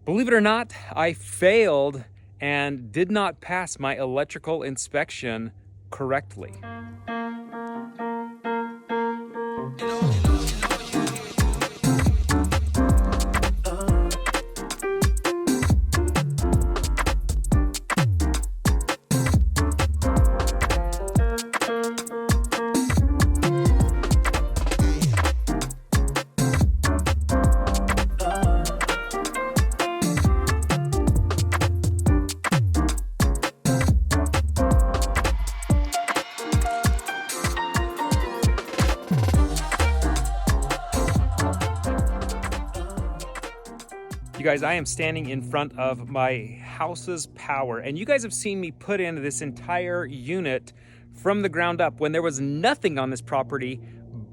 Believe it or not, I failed and did not pass my electrical inspection correctly. You guys, I am standing in front of my house's power, and you guys have seen me put in this entire unit from the ground up when there was nothing on this property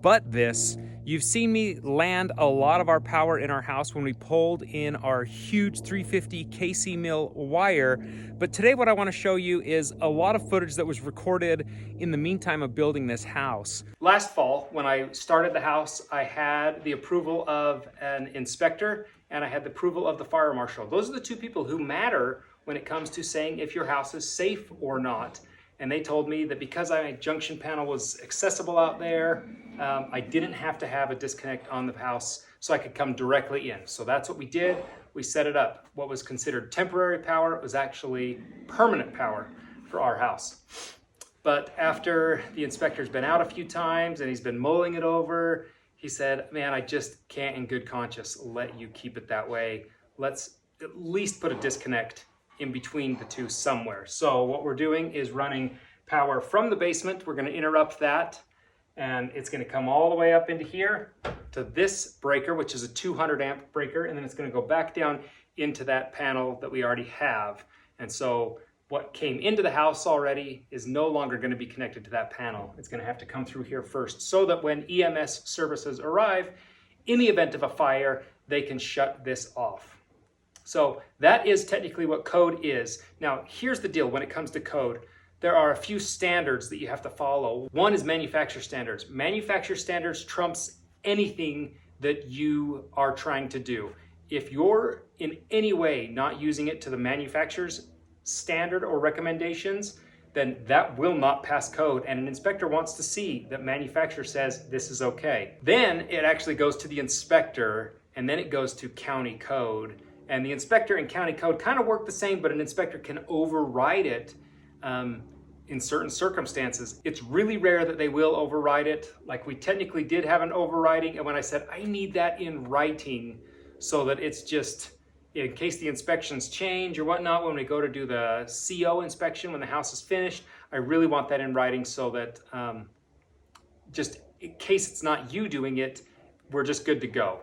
but this. You've seen me land a lot of our power in our house when we pulled in our huge 350 KC mil wire. But today what I want to show you is a lot of footage that was recorded in the meantime of building this house. Last fall, when I started the house, I had the approval of an inspector and I had the approval of the fire marshal. Those are the two people who matter when it comes to saying if your house is safe or not. And they told me that because my junction panel was accessible out there, I didn't have to have a disconnect on the house so I could come directly in. So that's what we did. We set it up. What was considered temporary power was actually permanent power for our house. But after the inspector's been out a few times and he's been mulling it over, he said, man, I just can't in good conscience let you keep it that way. Let's at least put a disconnect in between the two somewhere. So what we're doing is running power from the basement. We're gonna interrupt that, and it's gonna come all the way up into here to this breaker, which is a 200 amp breaker, and then it's gonna go back down into that panel that we already have. And so what came into the house already is no longer going to be connected to that panel. It's going to have to come through here first so that when EMS services arrive, in the event of a fire, they can shut this off. So that is technically what code is. Now, here's the deal when it comes to code. There are a few standards that you have to follow. One is manufacturer standards. Manufacturer standards trumps anything that you are trying to do. If you're in any way not using it to the manufacturer's standard or recommendations, then that will not pass code, and an inspector wants to see that manufacturer says this is okay. Then it actually goes to the inspector, and then it goes to county code, and the inspector and county code kind of work the same, but an inspector can override it in certain circumstances. It's really rare that they will override it. Like we technically did have an overriding, and when I said I need that in writing so that it's just in case the inspections change or whatnot, when we go to do the CO inspection, when the house is finished, I really want that in writing so that just in case it's not you doing it, we're just good to go.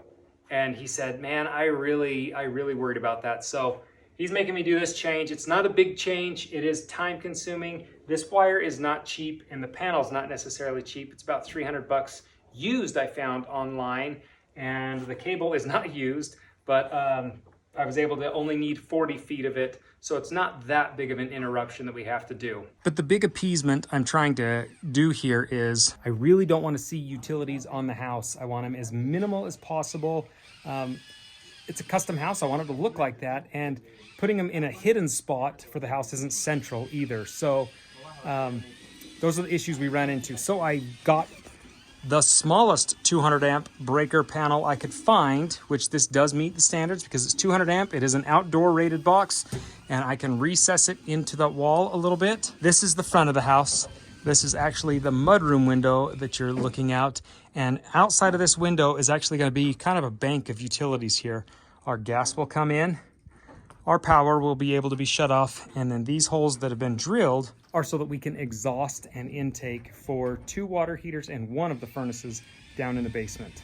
And he said, man, I really worried about that. So he's making me do this change. It's not a big change. It is time consuming. This wire is not cheap and the panel's not necessarily cheap. It's about 300 bucks used, I found online, and the cable is not used, but I was able to only need 40 feet of it, so it's not that big of an interruption that we have to do. But the big appeasement I'm trying to do here is I really don't want to see utilities on the house. I want them as minimal as possible. It's a custom house. I want it to look like that, and putting them in a hidden spot for the house isn't central either. So those are the issues we ran into. So I got the smallest 200 amp breaker panel I could find, which this does meet the standards because it's 200 amp. It is an outdoor rated box, and I can recess it into the wall a little bit. This is the front of the house. This is actually the mudroom window that you're looking out. And outside of this window is actually going to be kind of a bank of utilities here. Our gas will come in, our power will be able to be shut off, and then these holes that have been drilled are so that we can exhaust and intake for 2 water heaters and 1 of the furnaces down in the basement.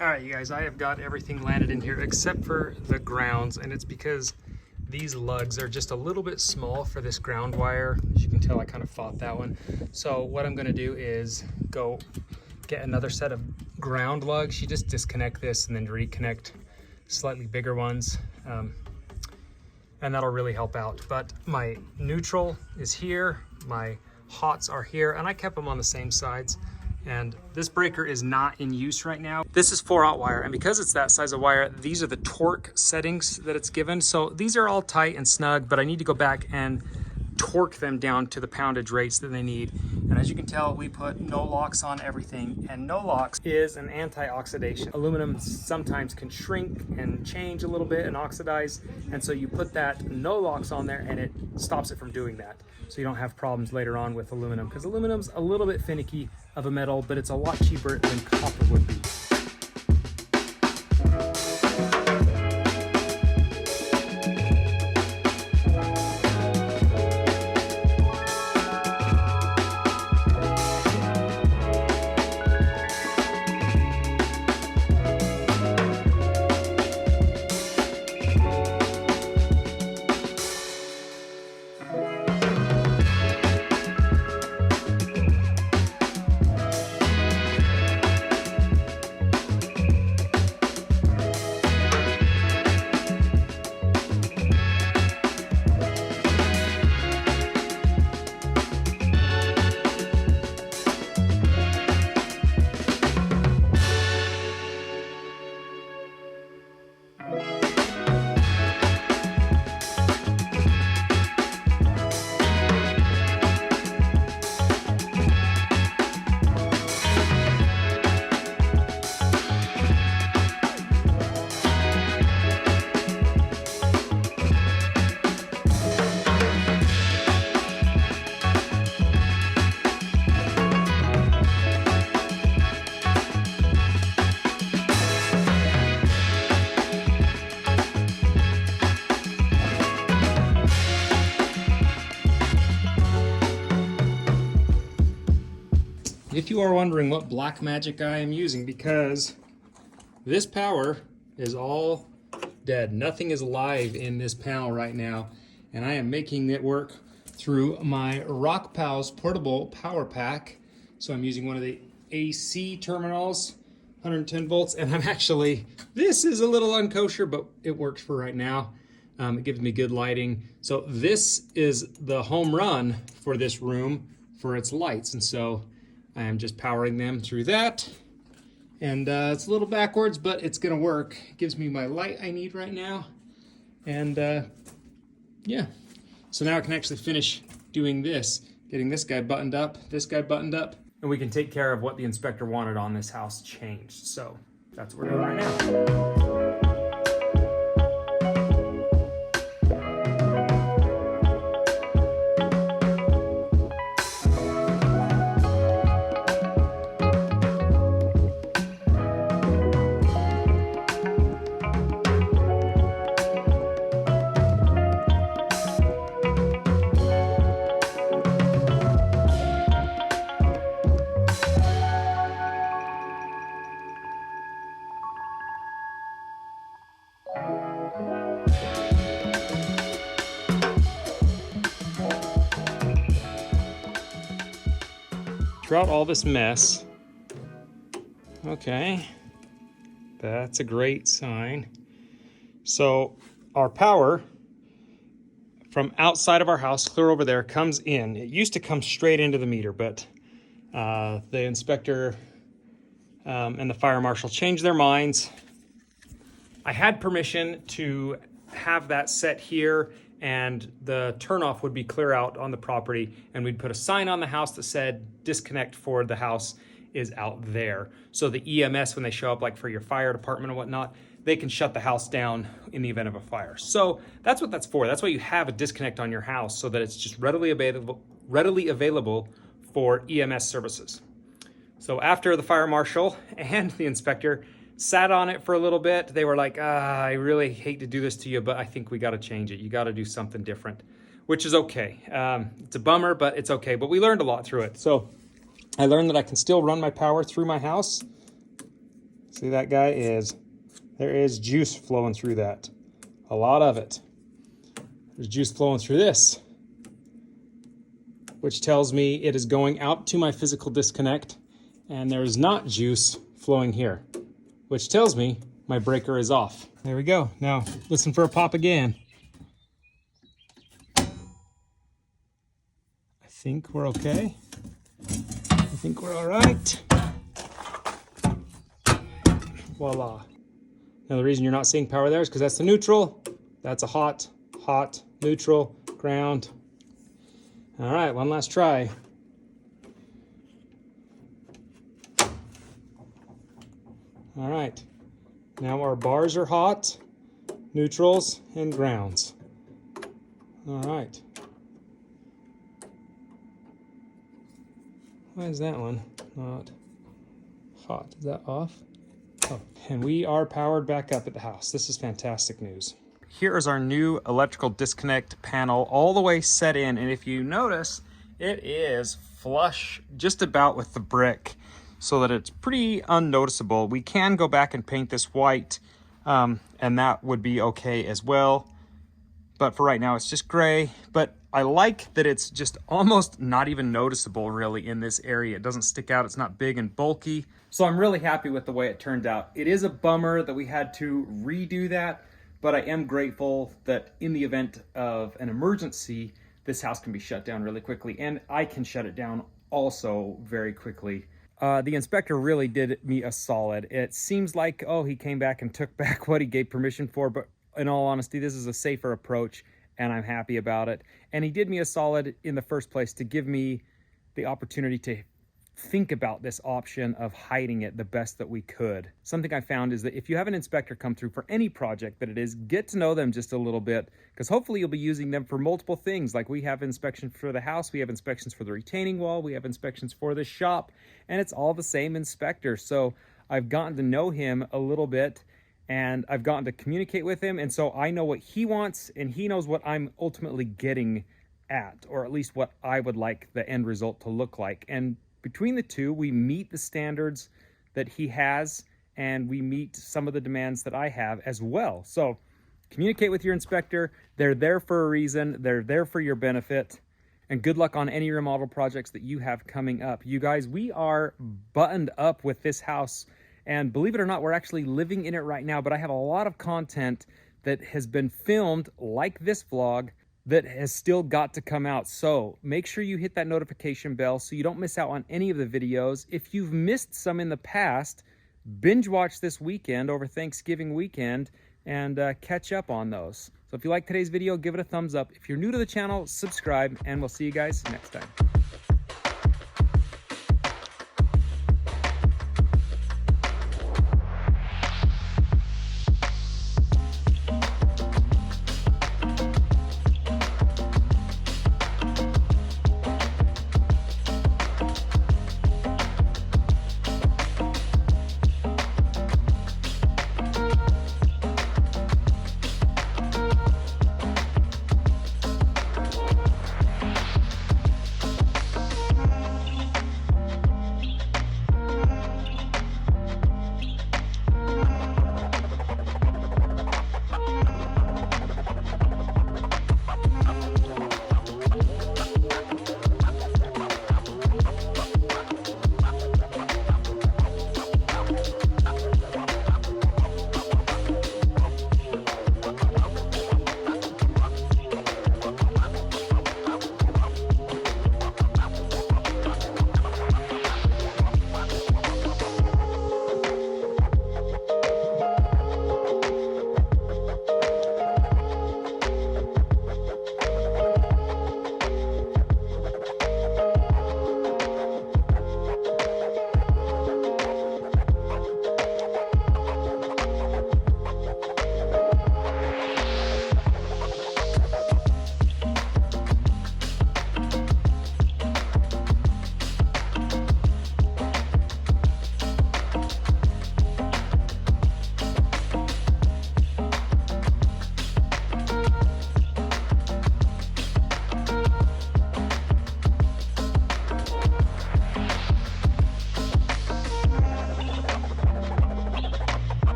All right, you guys, I have got everything landed in here except for the grounds, and it's because these lugs are just a little bit small for this ground wire. As you can tell, I kind of fought that one. So what I'm gonna do is go get another set of ground lugs. You just disconnect this and then reconnect slightly bigger ones. And that'll really help out. But my neutral is here, my hots are here, and I kept them on the same sides. And this breaker is not in use right now. This is 4/0 wire, and because it's that size of wire, these are the torque settings that it's given. So these are all tight and snug, but I need to go back and torque them down to the poundage rates that they need. And as you can tell, we put no locks on everything, and no locks is an anti-oxidation. Aluminum sometimes can shrink and change a little bit and oxidize, and so you put that no locks on there and it stops it from doing that. So you don't have problems later on with aluminum, because aluminum's a little bit finicky of a metal, but it's a lot cheaper than copper would be. If you are wondering what black magic I am using, because this power is all dead. Nothing is live in this panel right now, and I am making it work through my RockPows portable power pack. So I'm using one of the AC terminals, 110 volts, and I'm actually, this is a little unkosher, but it works for right now. It gives me good lighting. So this is the home run for this room for its lights, and so I am just powering them through that. And it's a little backwards, but it's gonna work. It gives me my light I need right now. And yeah, so now I can actually finish doing this, getting this guy buttoned up, and we can take care of what the inspector wanted on this house changed. So that's what we're doing right now. Throughout all this mess, okay, that's a great sign. So our power from outside of our house, clear over there, comes in. It used to come straight into the meter, but the inspector and the fire marshal changed their minds. I had permission to have that set here, and the turnoff would be clear out on the property, and we'd put a sign on the house that said disconnect for the house is out there. So the EMS, when they show up, like for your fire department and whatnot, they can shut the house down in the event of a fire. So that's what that's for. That's why you have a disconnect on your house, so that it's just readily available for EMS services. So after the fire marshal and the inspector sat on it for a little bit, they were like, I really hate to do this to you, but I think we got to change it. You got to do something different, which is okay. It's a bummer, but it's okay. But we learned a lot through it. So I learned that I can still run my power through my house See, that guy there is juice flowing through that. A lot of it. There's juice flowing through this, which tells me it is going out to my physical disconnect, and there is not juice flowing here, which tells me my breaker is off. There we go. Now listen for a pop again. I think we're okay. I think we're all right. Voila. Now the reason you're not seeing power there is because that's the neutral. That's a hot, neutral, ground. All right, one last try. All right, now our bars are hot, neutrals, and grounds. All right. Why is that one not hot? Is that off? Oh, and we are powered back up at the house. This is fantastic news. Here is our new electrical disconnect panel all the way set in, and if you notice, it is flush just about with the brick so that it's pretty unnoticeable. We can go back and paint this white, and that would be okay as well, but for right now it's just gray. But I like that it's just almost not even noticeable really in this area. It doesn't stick out, it's not big and bulky. So I'm really happy with the way it turned out. It is a bummer that we had to redo that, but I am grateful that in the event of an emergency, this house can be shut down really quickly, and I can shut it down also very quickly. The inspector really did me a solid. It seems like, oh, he came back and took back what he gave permission for, but in all honesty, this is a safer approach, and I'm happy about it. And he did me a solid in the first place to give me the opportunity to think about this option of hiding it the best that we could. Something I found is that if you have an inspector come through for any project that it is, get to know them just a little bit, because hopefully you'll be using them for multiple things. Like we have inspections for the house, we have inspections for the retaining wall, we have inspections for the shop, and it's all the same inspector. So I've gotten to know him a little bit, and I've gotten to communicate with him, and so I know what he wants, and he knows what I'm ultimately getting at, or at least what I would like the end result to look like. And between the two, we meet the standards that he has, and we meet some of the demands that I have as well. So communicate with your inspector. They're there for a reason. They're there for your benefit. And good luck on any remodel projects that you have coming up. You guys, we are buttoned up with this house, and believe it or not, we're actually living in it right now, but I have a lot of content that has been filmed, like this vlog, that has still got to come out. So make sure you hit that notification bell so you don't miss out on any of the videos. If you've missed some in the past, binge watch this weekend over Thanksgiving weekend and catch up on those. So if you like today's video, give it a thumbs up. If you're new to the channel, subscribe, and we'll see you guys next time.